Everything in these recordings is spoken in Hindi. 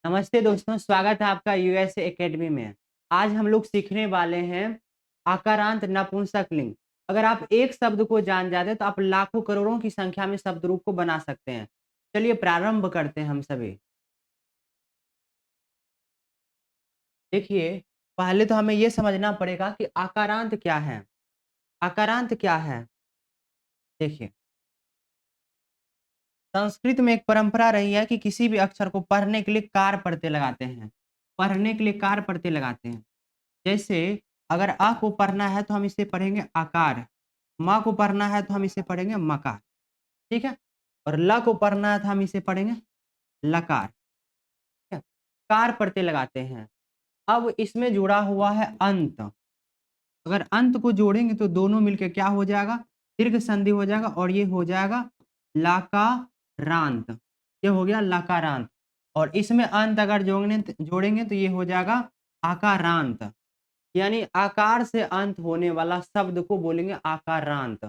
नमस्ते दोस्तों, स्वागत है आपका यूएसए एकेडमी में। आज हम लोग सीखने वाले हैं आकारांत नपुंसकलिंग। अगर आप एक शब्द को जान जाते हैं तो आप लाखों करोड़ों की संख्या में शब्द रूप को बना सकते हैं। चलिए प्रारंभ करते हैं हम सभी। देखिए, पहले तो हमें ये समझना पड़ेगा कि आकारांत क्या है। आकारांत क्या है? देखिए, संस्कृत में एक परंपरा रही है कि किसी भी अक्षर को पढ़ने के लिए कार प्रत्यय लगाते हैं। पढ़ने के लिए कार प्रत्यय लगाते हैं। जैसे अगर अ को पढ़ना है तो हम इसे पढ़ेंगे आकार, म को पढ़ना है तो हम इसे पढ़ेंगे मकार, ठीक है? और ल को पढ़ना है तो हम इसे पढ़ेंगे लकार, ठीक है? कार प्रत्यय लगाते हैं। अब इसमें जुड़ा हुआ है अंत। अगर अंत को जोड़ेंगे तो दोनों मिलके क्या हो जाएगा? दीर्घ संधि हो जाएगा और ये हो जाएगा लाकारांत। ये हो गया लकारांत और इसमें अंत अगर जोड़ेंगे तो ये हो जाएगा आकारांत। यानी आकार से अंत होने वाला शब्द को बोलेंगे आकारांत।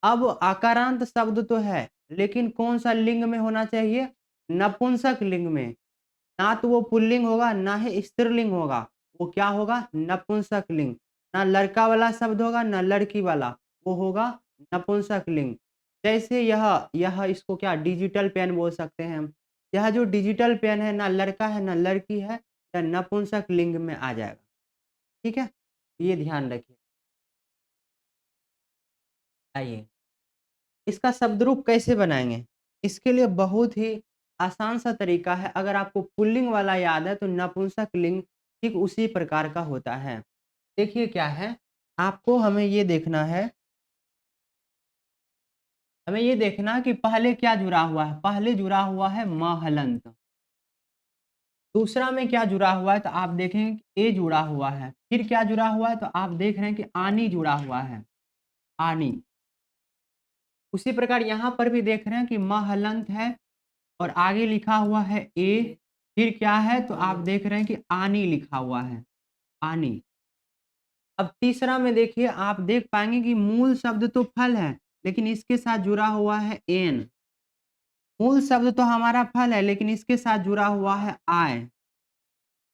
अब आकारांत शब्द तो है, लेकिन कौन सा लिंग में होना चाहिए? नपुंसक लिंग में। ना तो वो पुल्लिंग होगा, ना ही स्त्रीलिंग होगा। वो क्या होगा? नपुंसक लिंग। ना लड़का वाला शब्द होगा, ना लड़की वाला। वो होगा नपुंसक लिंग। जैसे यह इसको क्या डिजिटल पेन बोल सकते हैं हम। यह जो डिजिटल पेन है, ना लड़का है, ना लड़की है, यह नपुंसक लिंग में आ जाएगा। ठीक है? ये ध्यान रखिए। आइए, इसका शब्द रूप कैसे बनाएँगे? इसके लिए बहुत ही आसान सा तरीका है। अगर आपको पुल्लिंग वाला याद है तो नपुंसक लिंग ठीक उसी प्रकार का होता है। देखिए क्या है, आपको हमें ये देखना है कि पहले क्या जुड़ा हुआ है? पहले जुड़ा हुआ है म हलंत। दूसरा में क्या जुड़ा हुआ है? तो आप देखेंगे कि ए जुड़ा हुआ है। फिर क्या जुड़ा हुआ है? तो आप देख रहे हैं कि आनी जुड़ा हुआ है, आनी। उसी प्रकार यहाँ पर भी देख रहे हैं कि म हलंत है और आगे लिखा हुआ है ए, फिर क्या है? तो आप देख रहे हैं कि आनी लिखा हुआ है, आनी। अब तीसरा में देखिए आप देख पाएँगे कि मूल शब्द तो फल है, लेकिन इसके साथ जुड़ा हुआ है एन। मूल शब्द तो हमारा फल है, लेकिन इसके साथ जुड़ा हुआ है आय।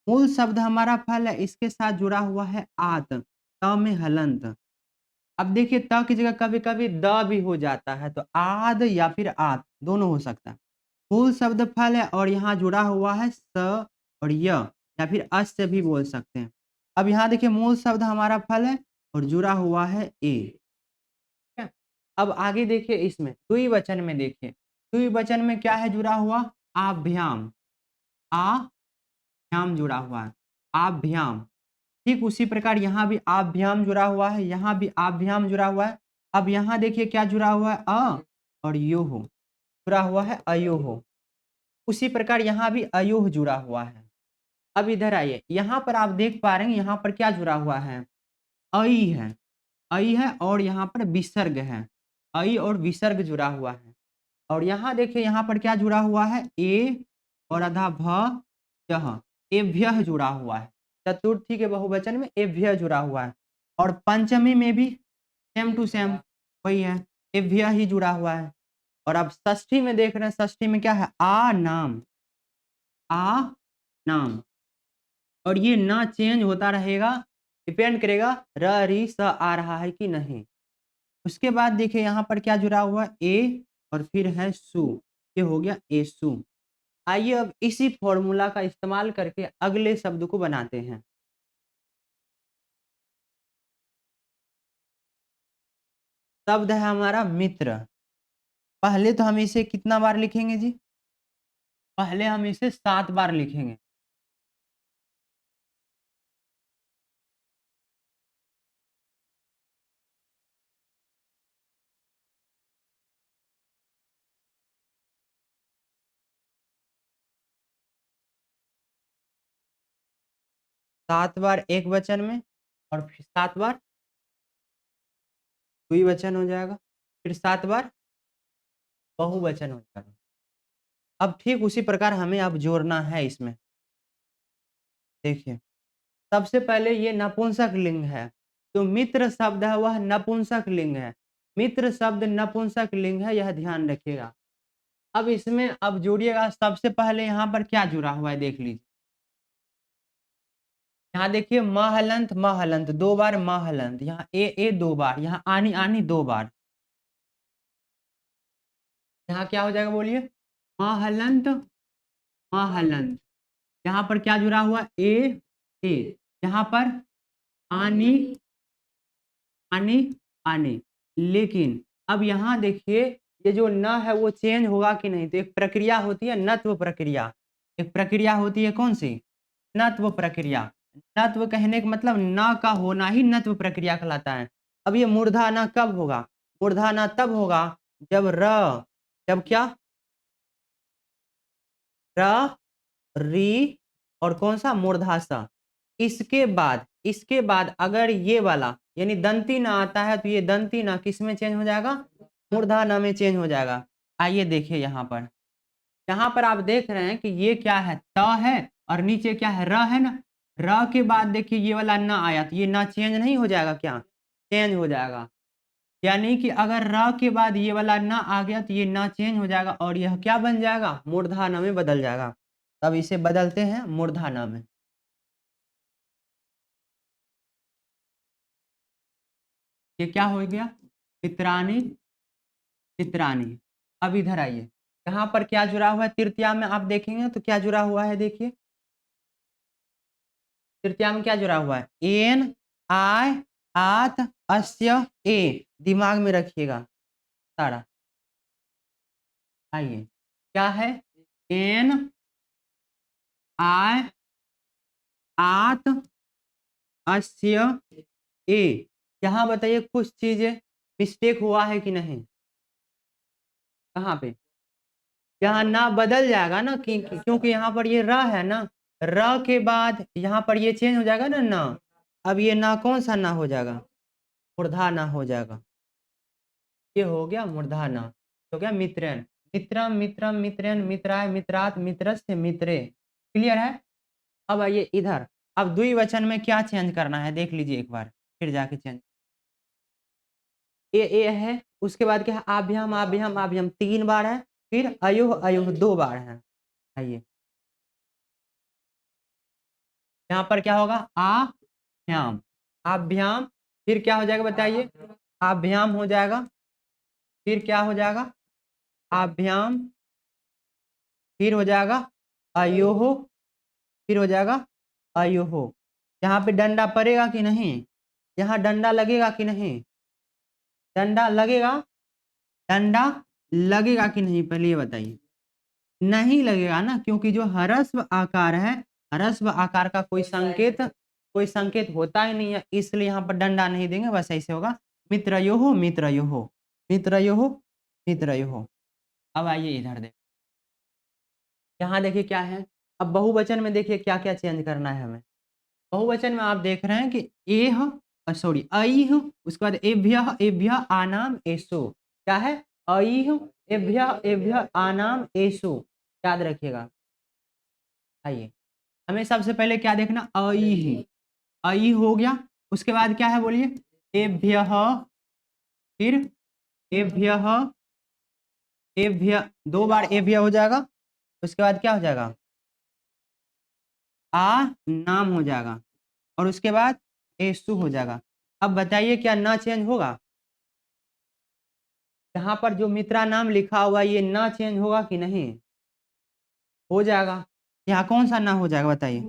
मूल शब्द हमारा फल है, इसके साथ जुड़ा हुआ है आत, त में हलंत। अब देखिए त की जगह कभी-कभी द भी हो जाता है, तो आद या फिर आत दोनों हो सकता है। मूल शब्द फल है और यहाँ जुड़ा हुआ है स और य या फिर अस से भी बोल सकते हैं। अब यहाँ देखिए मूल शब्द हमारा फल है और जुड़ा हुआ है ए। ठीक है? अब आगे देखिए इसमें द्विवचन में देखिए। द्विवचन में क्या है जुड़ा हुआ? आभ्याम। आभ्याम जुड़ा हुआ है। आभ्याम। ठीक उसी प्रकार यहाँ भी आभ्याम जुड़ा हुआ है, यहाँ भी आभ्याम जुड़ा हुआ है। अब यहाँ देखिए क्या जुड़ा हुआ है? और योह जुड़ा हुआ है अयोह। उसी प्रकार यहाँ भी अयोह जुड़ा हुआ है। अब इधर आइए, यहाँ पर आप देख पा रहे हैं यहाँ पर क्या जुड़ा हुआ है? अई है। अई है और यहाँ पर विसर्ग है। अई और विसर्ग जुड़ा हुआ है। और यहाँ देखिए यहाँ पर क्या जुड़ा हुआ है? ए और आधा भ यह एभ्यः जुड़ा हुआ है। चतुर्थी के बहुवचन में एभ्यः जुड़ा हुआ है। और पंचमी में भी सेम टू सेम वही है, एभ्यः ही जुड़ा हुआ है। और अब षष्ठी में देख रहे हैं, षष्ठी में क्या है? आ नाम। आ नाम। और ये ना चेंज होता रहेगा, डिपेंड करेगा र, री, स आ रहा है कि नहीं। उसके बाद देखिए यहाँ पर क्या जुड़ा हुआ है? ए और फिर है सु। ये हो गया एसु। आइए अब इसी फॉर्मूला का इस्तेमाल करके अगले शब्द को बनाते हैं। शब्द है हमारा मित्र। पहले तो हम इसे कितना बार लिखेंगे जी? पहले हम इसे 7 बार लिखेंगे। 7 बार एक वचन में और फिर 7 बार द्विवचन हो जाएगा। फिर 7 बार बहुवचन हो जाएगा। अब ठीक उसी प्रकार हमें अब जोड़ना है इसमें। देखिए, सबसे पहले ये नपुंसक लिंग है। जो मित्र शब्द है वह नपुंसक लिंग है। मित्र शब्द नपुंसक लिंग है, यह ध्यान रखिएगा। अब इसमें अब जोड़िएगा, सबसे पहले यहाँ पर क्या जुड़ा हुआ है देख लीजिए। यहाँ देखिए म हलंत म हलंत 2 बार म हलंत, यहाँ ए 2 बार, यहाँ आनी आनी 2 बार। यहाँ क्या हो जाएगा बोलिए? म हलंत म हलंत। यहाँ पर क्या जुड़ा हुआ? ए। यहाँ पर आनी आनी आनी। लेकिन अब यहाँ देखिए ये जो न है वो चेंज होगा कि नहीं? तो एक प्रक्रिया होती है नत्व प्रक्रिया। एक प्रक्रिया होती है कौन सी? नत्व प्रक्रिया। नत्व कहने का मतलब न का होना ही नत्व प्रक्रिया कहलाता है। अब ये मूर्धा न कब होगा? मूर्धा न तब होगा जब जब क्या? र, री और कौन सा? मूर्धा स। इसके बाद अगर ये वाला यानी दंती न आता है तो ये दंती न किस में चेंज हो जाएगा? मूर्धा न में चेंज हो जाएगा। आइए देखिए यहाँ पर आप देख रहे हैं कि ये क्या है? त है और नीचे क्या है? र है ना। र के बाद देखिए ये वाला न आया तो ये न चेंज नहीं हो जाएगा क्या? चेंज हो जाएगा। यानी कि अगर र के बाद ये वाला न आ गया तो ये न चेंज हो जाएगा और यह क्या बन जाएगा? मूर्धा न में बदल जाएगा। तब इसे बदलते हैं मूर्धा न में। ये क्या हो गया? पित्रानी पित्रानी। अब इधर आइए, यहाँ पर क्या जुड़ा हुआ है? तृतीया में आप देखेंगे तो क्या जुड़ा हुआ है देखिए। तृतीया में क्या जुड़ा हुआ है? एन आय आत अस्य ए। दिमाग में रखिएगा सारा। आइए क्या है? एन आय आत अस्य ए। यहाँ बताइए कुछ चीजें मिस्टेक हुआ है कि नहीं? कहाँ पे? यहाँ ना बदल जाएगा ना क्योंकि यहाँ पर ये र है ना। र के बाद यहाँ पर ये चेंज हो जाएगा ना। अब ये ना कौन सा ना हो जाएगा? मूर्धा ना हो जाएगा। ये हो गया मूर्धा ना। तो क्या? मित्रन मित्रम मित्रम मित्रन मित्राय मित्रात मित्रस्य मित्रे। क्लियर है? अब आइए इधर। अब द्विवचन में क्या चेंज करना है देख लीजिए एक बार, फिर जाके चेंज। ए है, उसके बाद क्या है? आभ्याम आभ्याम आभ्याम 3 बार है, फिर अयोह अयोह 2 बार है। आइए यहाँ पर क्या होगा? आभ्याम आभ्याम। फिर क्या हो जाएगा बताइए? आभ्याम हो जाएगा, फिर क्या हो जाएगा? आभ्याम, फिर हो जाएगा अयोह, फिर हो जाएगा अयोह। यहाँ पे डंडा पड़ेगा कि नहीं? यहाँ डंडा लगेगा कि नहीं? डंडा लगेगा? डंडा लगेगा कि नहीं पहले ये बताइए। नहीं लगेगा ना, क्योंकि जो ह्रस्व आकार है, ह्रस्व आकार का कोई संकेत होता ही नहीं है, इसलिए यहाँ पर डंडा नहीं देंगे। बस ऐसे होगा मित्रयोः मित्रयोः मित्रयोः मित्रयोः। अब आइए इधर देख, यहाँ देखिए क्या है। अब बहुवचन में देखिए क्या क्या चेंज करना है हमें। बहुवचन में आप देख रहे हैं कि एह सॉरी अइह, उसके बाद एभ्यः एभ्यः आनाम एषु। क्या है? अइह एभ्यः एभ्यः आनाम एषु। याद रखिएगा। आइए हमें सबसे पहले क्या देखना? अइह। अइह हो गया, उसके बाद क्या है बोलिए? एभ्यः, फिर एभ्यः एभ्य 2 बार एभ्य हो जाएगा, उसके बाद क्या हो जाएगा? आ नाम हो जाएगा और उसके बाद एसु हो जाएगा। अब बताइए क्या ना चेंज होगा? यहाँ पर जो मित्रा नाम लिखा हुआ है ये ना चेंज होगा कि नहीं? हो जाएगा। यहाँ कौन सा ना हो जाएगा बताइए?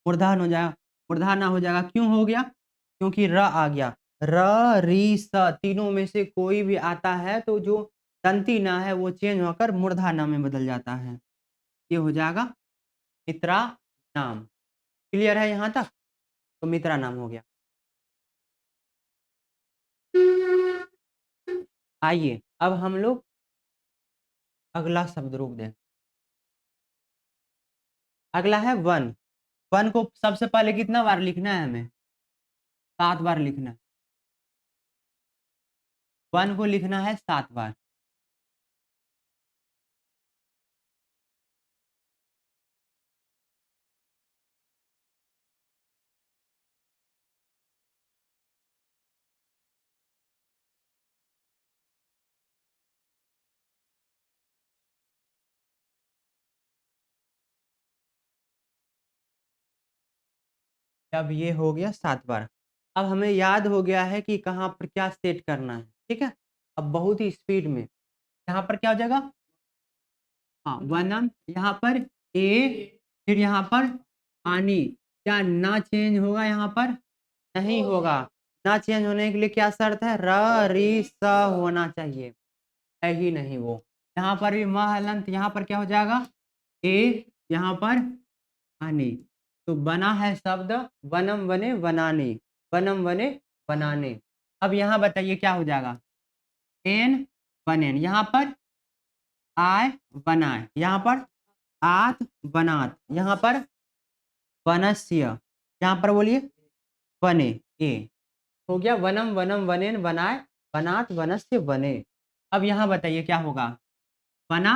मूर्धन हो जाएगा। मूर्धन हो जाएगा, क्यों हो गया? क्योंकि र आ गया। र री स तीनों में से कोई भी आता है तो जो दंती ना है वो चेंज होकर मूर्धना में बदल जाता है। ये हो जाएगा मित्रा नाम। क्लियर है यहाँ तक? तो मित्रा नाम हो गया। आइए अब हम लोग अगला शब्द रूप दें। अगला है वन। वन को सबसे पहले कितना बार लिखना है हमें? 7 बार लिखना है। वन को लिखना है 7 बार। अब ये हो गया 7 बार। अब हमें याद हो गया है कि कहाँ पर क्या सेट करना है, ठीक है? अब बहुत ही स्पीड में, यहाँ पर क्या हो जाएगा? हाँ, वनम, यहाँ पर ए, फिर यहाँ पर आनी। क्या ना चेंज होगा यहाँ पर? नहीं होगा। ना चेंज होने के लिए क्या शर्त है? र, री, स होना चाहिए। है ही नहीं वो। यहाँ पर भी म हलंत, यहाँ पर क्या हो जाएगा? ए, यहाँ पर आनी। तो बना है शब्द वनम वने बनाने, वनम वने बनाने। अब यहाँ बताइए क्या हो जाएगा? एन बनेन, यहाँ पर आय बनाए, यहाँ पर आत बनात, यहाँ पर वनस्य, यहाँ पर बोलिए बने, ए हो गया। वनम वनम वनेन बनाए, बनात वनस्य बने। अब यहाँ बताइए क्या होगा? बना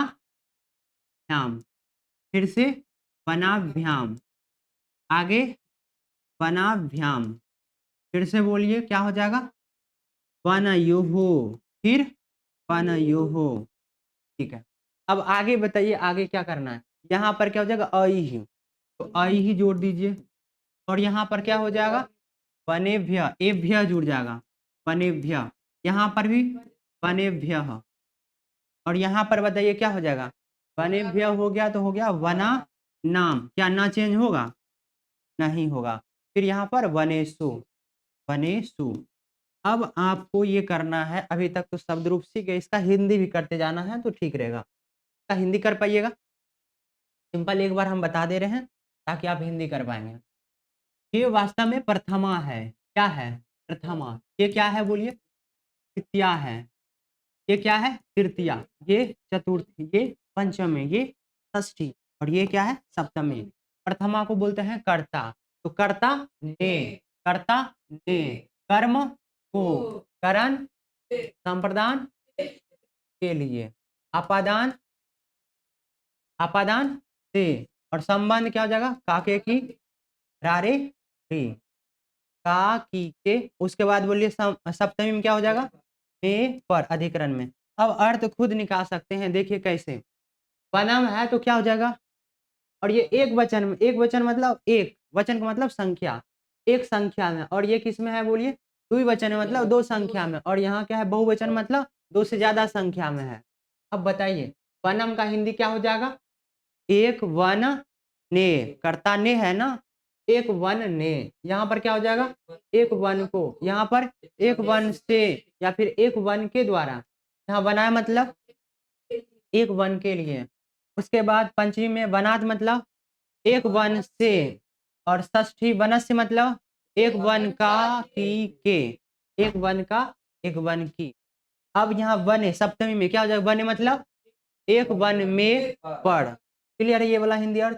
भ्याम, फिर से वनाभ्याम, आगे वनाभ्याम, फिर से बोलिए क्या हो जाएगा? वनयोहो, फिर वनयोहो। ठीक है। अब आगे बताइए आगे क्या करना है? यहाँ पर क्या हो जाएगा? अहि, तो अहि जोड़ दीजिए। और यहाँ पर क्या हो जाएगा? वनेभ्य, एभ्य जुड़ जाएगा, वनेभ्य। यहाँ पर भी वनेभ्य। और यहाँ पर बताइए क्या हो जाएगा? वनेभ्य हो गया तो हो गया वना नाम। क्या ना चेंज होगा? नहीं होगा। फिर यहाँ पर वनेषु, वनेषु। अब आपको ये करना है, अभी तक तो शब्द रूप सीख गए, इसका हिंदी भी करते जाना है तो ठीक रहेगा। इसका हिंदी कर पाइएगा? सिंपल एक बार हम बता दे रहे हैं ताकि आप हिंदी कर पाएंगे। ये वास्तव में प्रथमा है। क्या है? प्रथमा। ये क्या है बोलिए? तृतीया है। ये क्या है? तृतीया। ये चतुर्थी, ये पंचमी, ये षष्ठी, और ये क्या है? सप्तमी। प्रथमा को बोलते हैं कर्ता। तो कर्ता ने, कर्ता ने, कर्म को, करण संप्रदान के लिए, अपादान, अपादान से, और संबंध क्या हो जाएगा? काके की, रारे रे, का की के। उसके बाद बोलिए सप्तमी में क्या हो जाएगा? में पर, अधिकरण में। अब अर्थ खुद निकाल सकते हैं, देखिए कैसे। वनम है तो क्या हो जाएगा? और ये एक वचन में, एक वचन मतलब एक वचन का मतलब संख्या, एक संख्या में। और ये किस में है बोलिए? द्विवचन में, मतलब दो संख्या में। और यहाँ क्या है? बहुवचन मतलब दो से ज्यादा संख्या में है। अब बताइए वनम का हिंदी क्या हो जाएगा? एक वन ने, कर्ता ने है ना, एक वन ने। यहाँ पर क्या हो जाएगा? एक वन को, यहाँ पर एक वन से, या फिर एक वन के द्वारा। यहाँ बनाया मतलब एक वन के लिए। उसके बाद पंचमी में वनाद मतलब एक वन से, और षष्ठी वनस्य मतलब एक वन का की के, एक वन का, एक वन की। अब यहाँ वन सप्तमी में क्या हो जाएगा? वन मतलब एक वन में पर। क्लियर है ये वाला हिंदी अर्थ?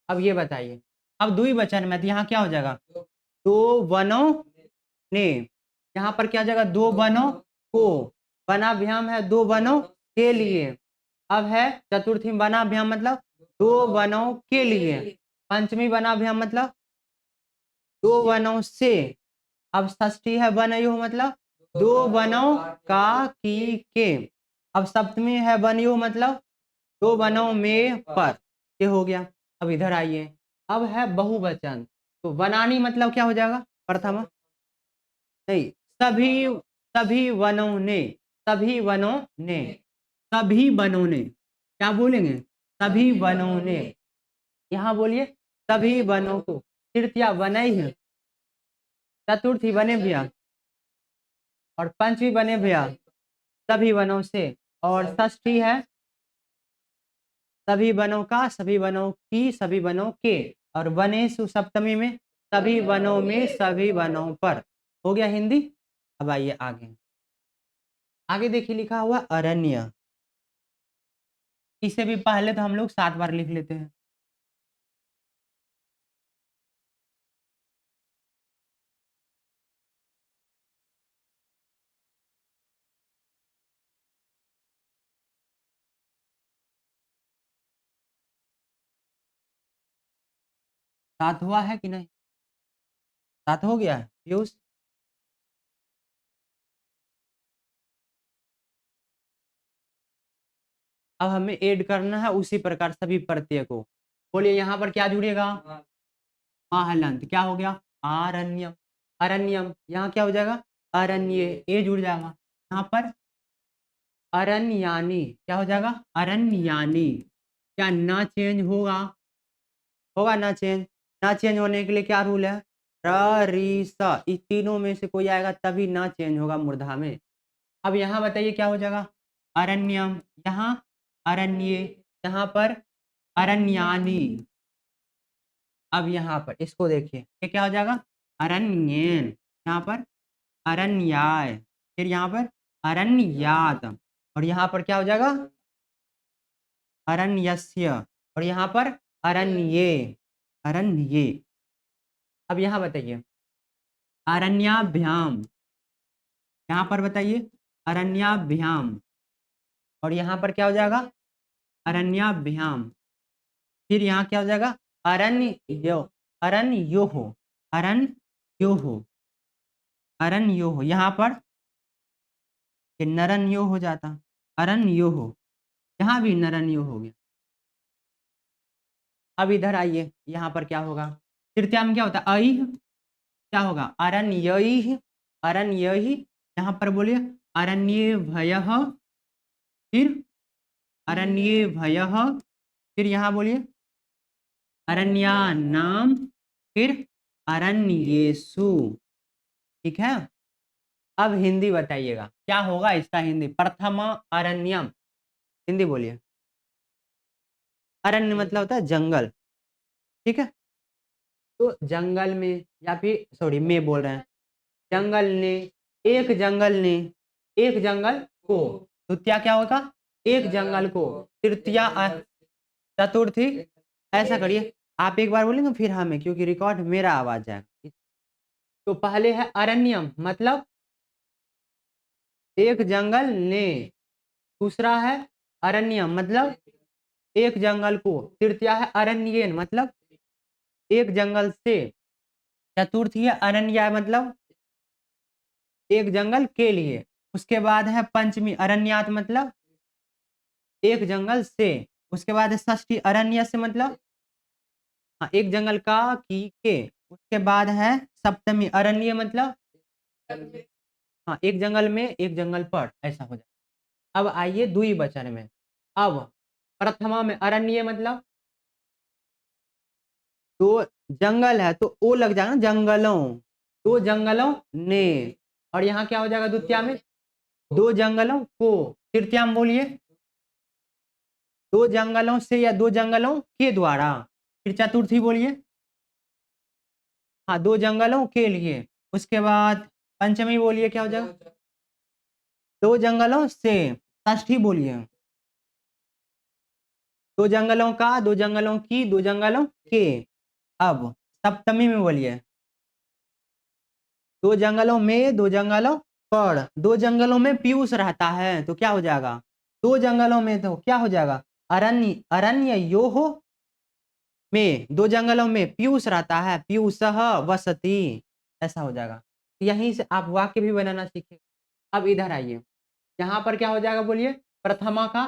अब ये बताइए, अब द्विवचन में तो यहाँ क्या हो जाएगा? दो वनों ने। यहाँ पर क्या हो जाएगा? दो वनों को। वनाभ्याम है दो वनों के लिए। अब है चतुर्थी वनाभ्याम मतलब दो वनों के लिए। पंचमी वनाभ्याम मतलब दो वनों से। अब षष्ठी है वनयुह मतलब दो वनों का की के। अब सप्तमी है वनयुह मतलब दो वनों में पर। ये हो गया। अब इधर आइए, अब है बहुवचन। तो वनानी मतलब क्या हो जाएगा? प्रथमा नहीं, सभी, सभी वनों ने, सभी वनों ने, सभी वनों ने। क्या बोलेंगे? सभी वनों ने। यहाँ बोलिए सभी वनों को। तृतीया वनई है, चतुर्थी वने भैया, और पंचमी वने भैया, सभी वनों से। और षष्ठी है सभी वनों का, सभी वनों की, सभी वनों के। और वनेषु सप्तमी में सभी वनों में, सभी वनों पर। हो गया हिंदी। अब आइए आगे, आगे देखिए लिखा हुआ अरण्य। इसे भी पहले तो हम लोग 7 बार लिख लेते हैं। सात हुआ है कि नहीं? सात हो गया है पीयूष? अब हमें ऐड करना है उसी प्रकार सभी प्रत्यय को। बोलिए यहाँ पर क्या जुड़ेगा? हाँ हलंत। क्या हो गया? आरण्यम, अरण्यम, यहाँ क्या हो जाएगा? अरण्ये, ए जुड़ जाएगा। यहाँ पर अरण्यानी, क्या हो जाएगा? अरण्यानी। क्या ना चेंज होगा? होगा ना चेंज? ना चेंज होने के लिए क्या रूल है? र, री, स, इस तीनों में से कोई आएगा तभी ना चेंज होगा मूर्धा में। अब यहाँ बताइए क्या हो जाएगा? अरण्यम, यहाँ अरण्ये, यहाँ पर अरण्यानी। अब यहाँ पर इसको देखिए, ये क्या हो जाएगा? अरण्येन, यहाँ पर अरण्याय, फिर यहाँ पर अरण्यात, और यहाँ पर क्या हो जाएगा? अरण्यस्य, और यहाँ पर अरण्ये, अरण्ये। अब यहाँ बताइए अरण्याभ्याम, यहाँ पर बताइए अरण्याभ्याम, और यहाँ पर क्या हो जाएगा? अरण्याभ्याम। फिर यहाँ क्या हो जाएगा? अरण्यो, अरण्योः, अरण्योः, अरण्योः। यहाँ पर ये नरन्यो हो जाता, अरण्योः, यहाँ भी नरन्यो हो गया। अब इधर आइए, यहाँ पर क्या होगा? तृतीया में क्या होता है? ऐ, क्या होगा? अरण्यैः, अरण्यैः। यहाँ पर बोलिए अरण्येभ्यः, फिर अरण्येभ्यः, फिर यहाँ बोलिए अरण्यानाम, फिर अरण्येषु। ठीक है? अब हिंदी बताइएगा क्या होगा इसका हिंदी? प्रथम अरण्यम, हिंदी बोलिए। अरण्य मतलब होता है जंगल, ठीक है? तो जंगल में, या फिर सॉरी मैं बोल रहे हैं, जंगल ने, एक जंगल ने, एक जंगल को, द्वितीया क्या होगा? एक जंगल को, तृतीया चतुर्थी। ऐसा करिए, आप एक बार बोलेंगे फिर हमें, क्योंकि रिकॉर्ड मेरा आवाज जाएगा। तो पहले है अरण्यम, मतलब एक जंगल ने, दूसरा है अरण्यम मतलब एक जंगल को, तृतीया है अरण्येन मतलब एक जंगल से, चतुर्थी है अरण्य मतलब एक जंगल के लिए, उसके बाद है पंचमी अरण्यात मतलब एक जंगल से, उसके बाद है षष्ठी अरण्य से मतलब हाँ, एक जंगल का की के, उसके बाद है सप्तमी अरण्य मतलब हाँ, एक जंगल में एक जंगल पर, ऐसा हो जाए। अब आइए दुई वचन में। अब प्रथमा में अरण्य मतलब तो जंगल है तो ओ लग जाएगा ना, जंगलों, दो जंगलों ने, और यहाँ क्या हो जाएगा द्वितीया में? दो जंगलों को, तृतीया में बोलिए दो जंगलों से या दो जंगलों के द्वारा, फिर चतुर्थी बोलिए हाँ, दो जंगलों के लिए, उसके बाद पंचमी बोलिए क्या हो जाएगा? दो जंगलों से, षष्ठी बोलिए दो जंगलों का, दो जंगलों की, दो जंगलों के। अब सप्तमी में बोलिए दो जंगलों में, दो जंगलों पर, दो जंगलों में पीयूष रहता है तो क्या हो जाएगा? दो जंगलों में तो क्या हो जाएगा? अरण्य, अरण्य यो हो में, दो जंगलों में पीयूष रहता है, पीयूषः वसति, ऐसा हो जाएगा। यहीं से आप वाक्य भी बनाना सीखें। अब इधर आइए, यहाँ पर क्या हो जाएगा बोलिए? प्रथमा का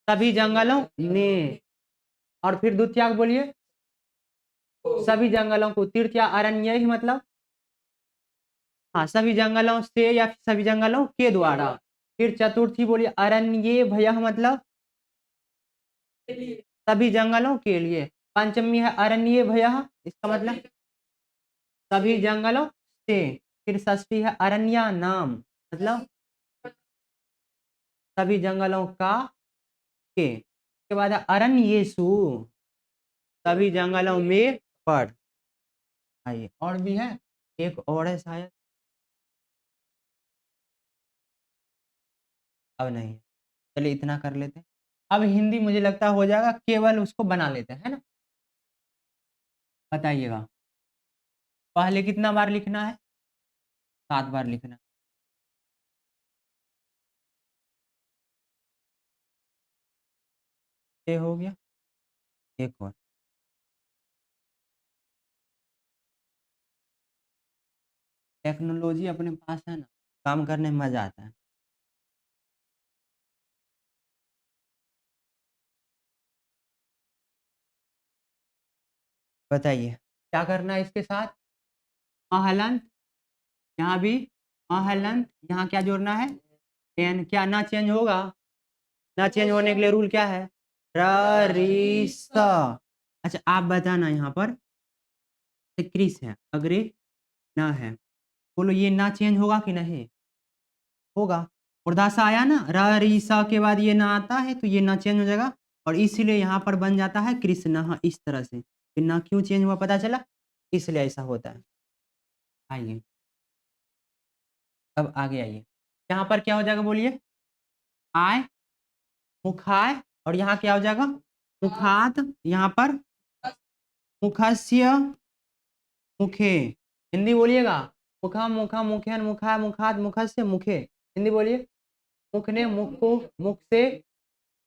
सभी जंगलों ने, और फिर द्वितीया को बोलिए सभी जंगलों को, तृतीया अरण्य ही मतलब हाँ, सभी जंगलों से या सभी जंगलों के द्वारा, फिर चतुर्थी बोलिए अरण्ये भयः मतलब सभी जंगलों के लिए, पंचमी है अरण्ये भयः, इसका मतलब सभी जंगलों से, फिर षष्ठी है अरण्या नाम मतलब सभी जंगलों का के, उसके बाद है अरण्येषु सभी जंगलों में पर। आइए और भी है, एक और है शायद, अब नहीं है। चलिए इतना कर लेते हैं। अब हिंदी मुझे लगता हो जाएगा, केवल उसको बना लेते हैं, है ना? बताइएगा पहले कितना बार लिखना है? 7 बार लिखना है। ये हो गया, एक और। टेक्नोलॉजी अपने पास है ना, काम करने में मजा आता है। बताइए क्या करना है इसके साथ? महलंत, यहाँ भी महलंत, यहाँ क्या जोड़ना है? एन। क्या ना चेंज होगा? ना चेंज होने के लिए रूल क्या है? र री स। अच्छा आप बताना यहाँ पर क्रिस है, अग्रे ना है, बोलो ये ना चेंज होगा कि नहीं? होगा। उर्दासा आया ना, र री स के बाद ये ना आता है तो ये ना चेंज हो जाएगा और इसीलिए यहाँ पर बन जाता है कृष्ण, इस तरह से। फिर ना क्यों चेंज हुआ पता चला? इसलिए ऐसा होता है। आइए अब आगे आइए, यहाँ पर क्या हो जाएगा बोलिए? आय, मुखाय, और यहाँ क्या हो जाएगा? मुखात, यहाँ पर मुखस्य, मुखे। हिंदी बोलिएगा। मुखम, मुखम, मुखेन, मुखा, मुखात, मुखस्य, मुखे। हिंदी बोलिए। मुख ने मुख को, मुख से,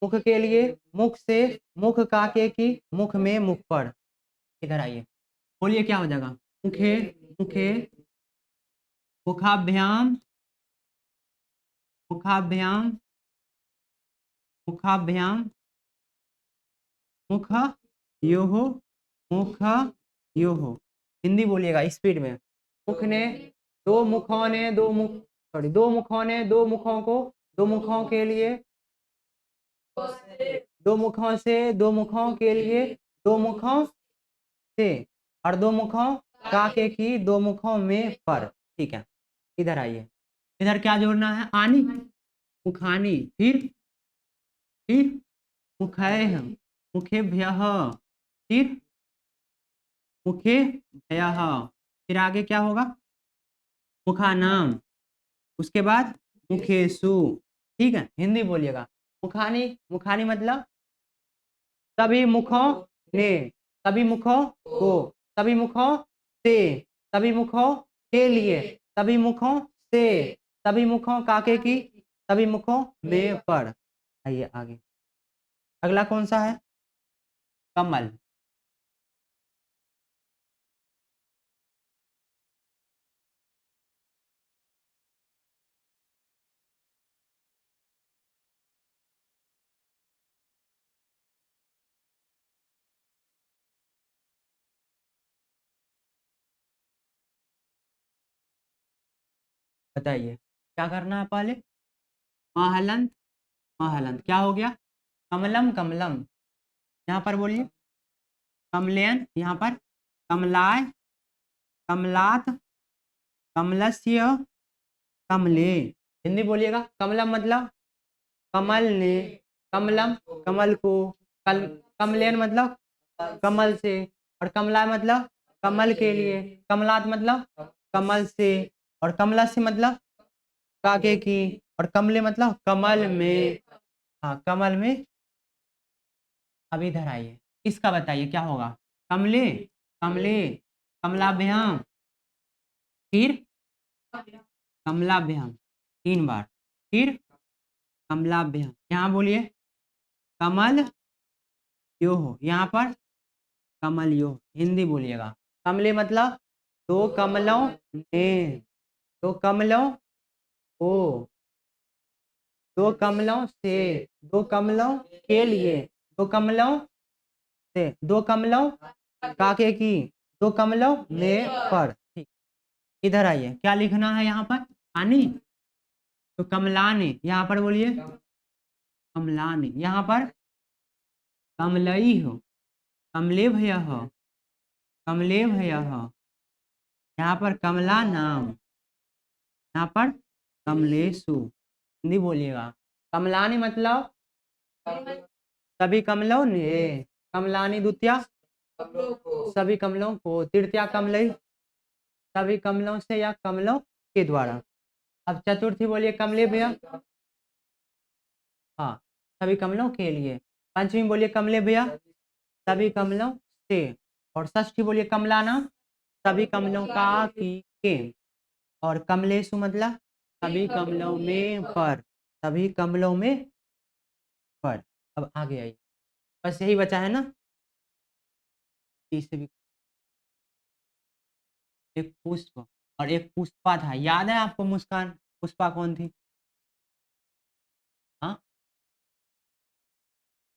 मुख के लिए, मुख से, मुख काके की, मुख में, मुख पर। इधर आइए, बोलिए क्या हो जाएगा? मुखे, मुखे, मुखाभ्याम, मुखाभ्याम, मुखाभ्याम, मुख योह, मुख योह। हिंदी बोलिएगा स्पीड में। मुख ने, दो मुखों ने, दो मुख, सॉरी, दो मुखों ने, दो मुखों को, दो मुखों के लिए, दो मुखों से, दो मुखों के लिए, दो मुखों से, और दो मुखों काके की, दो मुखों में पर। ठीक है, इधर आइए, इधर क्या जोड़ना है? आनी, मुखानी, फिर मुखैः, मुखेभ्यः, फिर मुखेभ्यः, फिर आगे क्या होगा? मुखानाम, उसके बाद मुखेषु। ठीक है, हिंदी बोलिएगा। मुखानी, मुखानी मतलब सभी मुखों ने, सभी मुखों को, सभी मुखों से, सभी मुखों के लिए, सभी मुखों से, सभी मुखों काके की, सभी मुखों में पर। आइए आगे, अगला कौन सा है? कमल। बताइए क्या करना है पहले? महलंत, महलंत क्या हो गया? कमलम, कमलम, यहाँ पर बोलिए। कमलेन, यहाँ पर कमलाय, कमलात, कमलस्य, कमले। हिंदी बोलिएगा। कमलम मतलब कमल ने, कमलम कमल को, कमलेन मतलब कमल से, और कमला मतलब कमल के लिए, कमलात मतलब कमल से, और कमला से मतलब काके की, और कमले मतलब कमल में। हाँ कमल में। अब इधर आइए, इसका बताइए क्या होगा? कमले, कमले, कमलाभ्याम, फिर कमलाभ्याम, तीन बार, फिर कमलाभ्याम, यहाँ बोलिए कमल योह, यहाँ पर कमल योह। हिंदी बोलिएगा। कमले मतलब दो कमलों ने, दो कमलों को, दो कमलों से, दो कमलों के लिए, दो कमलों से, दो कमलों काके की, दो कमलों में पर। ठीक, इधर आइए, क्या लिखना है यहाँ पर? आनी, तो कमलानी, यहाँ पर बोलिए कमलानी, यहाँ पर कमलई हो, कमले भैया हो, कमले भैया हो, यहाँ पर कमला नाम, यहाँ पर कमलेशु। हिंदी बोलिएगा। कमलानी मतलब सभी कमलों ने, कमलानी द्वितीया सभी कमलों को, तृतीया कमलई सभी कमलों से या कमलों के द्वारा। अब चतुर्थी बोलिए कमले भैया। हाँ, सभी कमलों के लिए। पंचमी बोलिए कमले भैया सभी कमलों से, और षष्ठी बोलिए कमलाना सभी कमलों का की के, और कमलेशु मतलब सभी कमलों में पर, सभी कमलों में पर। अब आगे आइए, बस यही बचा है ना? इससे भी एक पुष्प और एक पुष्पा था, याद है आपको? मुस्कान, पुष्पा कौन थी? हाँ,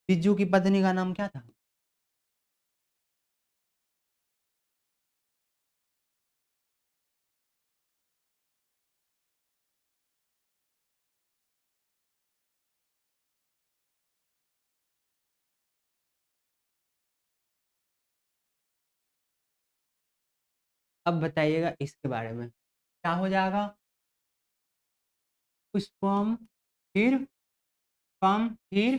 बिज्जू की पत्नी का नाम क्या था? अब बताइएगा इसके बारे में। क्या हो जाएगा? पुष्पम फिर पम फिर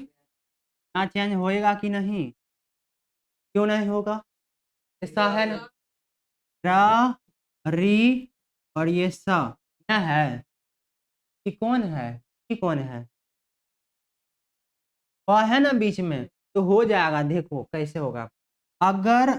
ना चेंज होएगा कि नहीं? क्यों नहीं होगा? ऐसा है ना? र, री और ये स ना है कि कौन है? कि कौन है? वह है ना बीच में, तो हो जाएगा। देखो कैसे होगा। अगर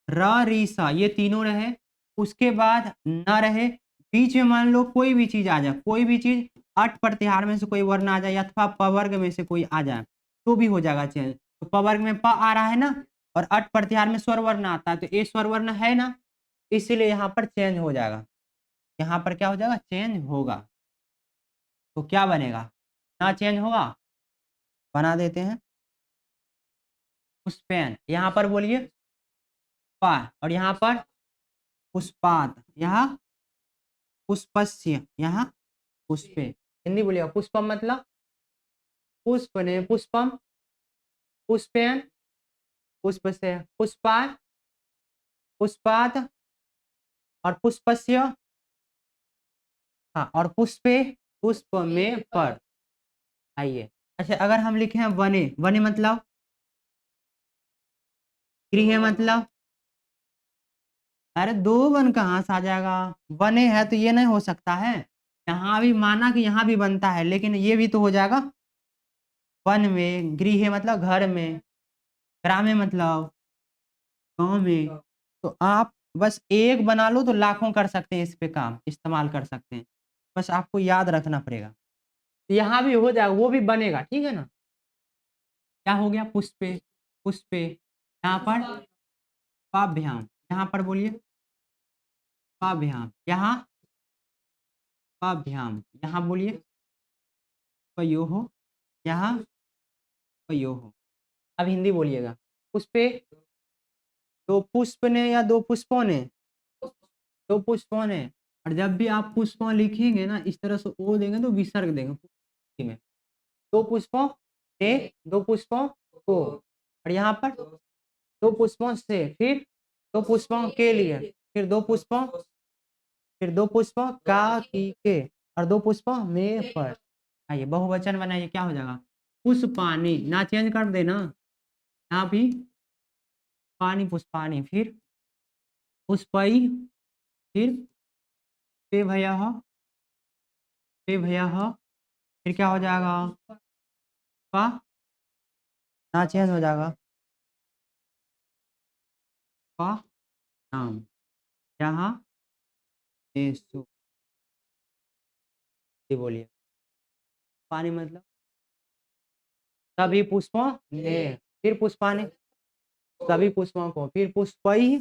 र, री, सा ये तीनों रहे, उसके बाद न रहे, बीच में मान लो कोई भी चीज आ जाए, कोई भी चीज अट प्रत्याहार में से कोई वर्ण आ जाए अथवा पवर्ग में से कोई आ जाए, तो भी हो जाएगा चेंज। तो पवर्ग में प आ रहा है ना, और अट प्रत्याहार में स्वर वर्ण आता है, तो ये स्वर वर्ण है ना, इसीलिए यहाँ पर चेंज हो जाएगा। यहाँ पर क्या हो जाएगा? चेंज होगा। तो क्या बनेगा? ना चेंज होगा, बना देते हैं पुष्पैन। यहाँ पर बोलिए पा, और यहाँ पर पुष्पात, यहाँ पुष्पस्य, यहाँ पुष्पे। हिंदी बोलिएगा। पुष्पम मतलब पुष्प ने, पुष्पम पुष्पेन, पुष्प से पुष्पात, पुष्पात और पुष्पस्य, हाँ, और पुष्पे, पुष्प में पर। आइए, अच्छा अगर हम लिखे हैं वने, वने मतलब गृह मतलब, अरे दो वन कहाँ से आ जाएगा? वने है तो ये नहीं हो सकता है। यहाँ भी माना कि यहाँ भी बनता है, लेकिन ये भी तो हो जाएगा वन में। गृह मतलब घर में, ग्रामे मतलब गाँव में। तो आप बस एक बना लो तो लाखों कर सकते हैं, इस पे काम इस्तेमाल कर सकते हैं। बस आपको याद रखना पड़ेगा। तो यहाँ भी हो जाएगा, वो भी बनेगा, ठीक है ना? क्या हो गया? पुष्पे, पुष्पे, यहाँ पर पाभ्याम, यहाँ पर बोलिए पाभ्याम, यहाँ पाभ्याम, यहाँ बोलिए पयोः, यहाँ पयोः। अब हिंदी बोलिएगा। पुष्पे, दो पुष्प ने या दो पुष्पों ने? दो पुष्पों ने। और जब भी आप पुष्पों लिखेंगे ना, इस तरह से ओ देंगे तो विसर्ग देंगे में। दो पुष्पों ने, दो पुष्पों को, और यहाँ पर दो पुष्पों से, फिर दो पुष्पों के लिए, फिर दो पुष्पों, फिर दो पुष्पों का की के, और दो पुष्पों में पर। आइए बहुवचन बनाइए, क्या हो जाएगा? पुष्पानी, ना चेंज कर देना, यहाँ भी पानी पुष्पानी, फिर पुष्पई, फिर पे भयः, पे भयः, फिर क्या हो जाएगा? पा, ना चेंज हो जाएगा, पा नाम, यहाँ सु, ये बोलिए। पानी मतलब सभी पुष्पों ने, फिर पुष्पानी, सभी पुष्पों को, फिर पुष्पई,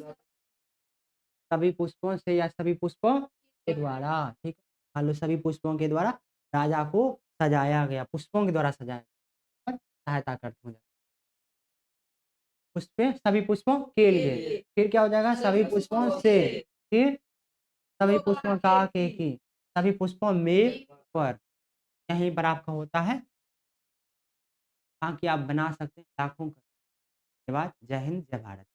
सभी पुष्पों से या सभी पुष्पों के द्वारा, ठीक है। मान लो सभी पुष्पों के द्वारा राजा को सजाया गया, पुष्पों के द्वारा सजाया गया, सहायता करते हैं। पुष्पे सभी पुष्पों के लिए, फिर क्या हो जाएगा? सभी पुष्पों से, फिर सभी पुष्पों का के की, सभी पुष्पों में पर। यहीं पर आपका होता है, ताकि आप बना सकते हैं लाखों का। धन्यवाद। जय हिंद, जय भारत।